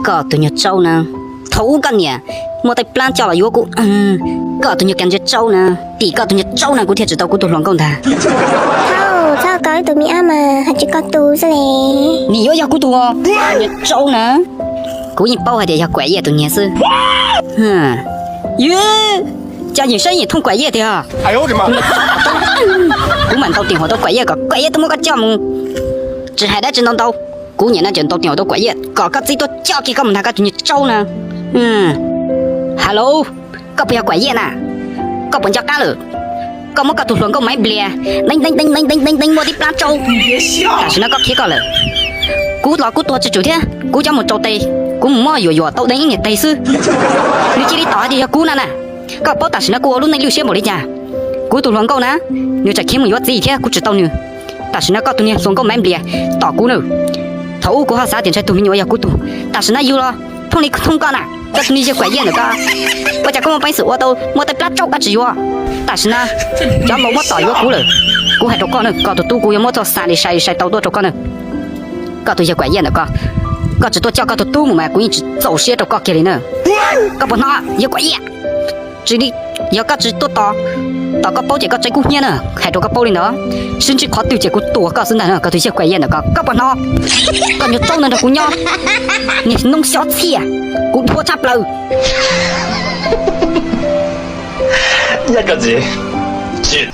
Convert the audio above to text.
có tụi nhớ trâu nè thấuกันเนี่ยมัวแต่ปลาจ่ออยู่กูก็ตัวนี้กันจะเจ้านะตีก็ตัวนี้เจ้านะกูเทียจะเต้ากูตัวหลงก่อนท่าsao có tụi mi ama hạt chỉ có tu sao nè 你又要กูตัว你เจ้านะกูยิ่ง包还得要拐叶ตัวนี้是耶家人生意通拐叶的啊哎呦我的妈กู满到电话都拐叶个拐叶都冇个叫么只还得真当刀กูเนี่ยนะจน到电话都拐叶搞个最多叫几个我们那个ตัวนี้เจ้านะฮัลโหลก็不要拐叶นะก็本叫干了ก็冇个土龙ก็ไม่เบลีย叮我的ปลาโจ但是那个铁个了กู老กูตัวจะจุดเท่กูจะหมดโจเตกูมั่วอยู่ๆตัวได้ยังไงเตยซื้อนี่ที่ได้ต่อที่กูนั่นน่ะก็เพราะแต่是那กูรู้ในลูกเสียหมดเลยจ้ะกู土龙ก็นะ你จะเข้มอยู่自己เท่กู知道呢但是那个ตัวนี้ส่งก็ไม่เบลียต่อกู呢头กูหา3点才ตัวมีอยู่กูตัว但是那有了通你通干呐这是那些拐叶的噶我家跟我本事我都没得不照个只有但是呢要么我早有股了股还做干呢搞到赌股有么做3里晒到多做干呢搞到些拐叶的噶搞只多叫搞到赌嘛股一直走些都搞给你呢搞不拿也拐叶这里要搞只多到个包这个在股呢还多个包里呢甚至考对这个多个是呢搞到些拐叶的噶搞不拿搞你走呢的股呢你弄小气啊股拖差不了一個字絕。